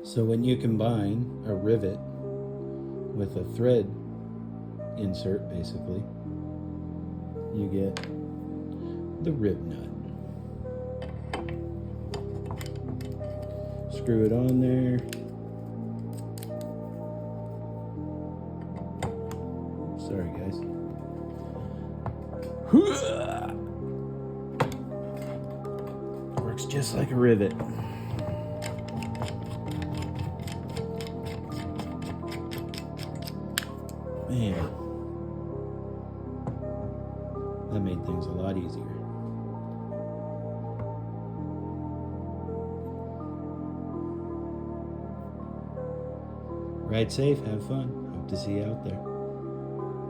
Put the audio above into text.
So when you combine a rivet with a thread insert, basically, you get the Rivnut. Screw it on there. Sorry, guys. Works just like a rivet. Man, that made things a lot easier. Ride safe, have fun. Hope to see you out there.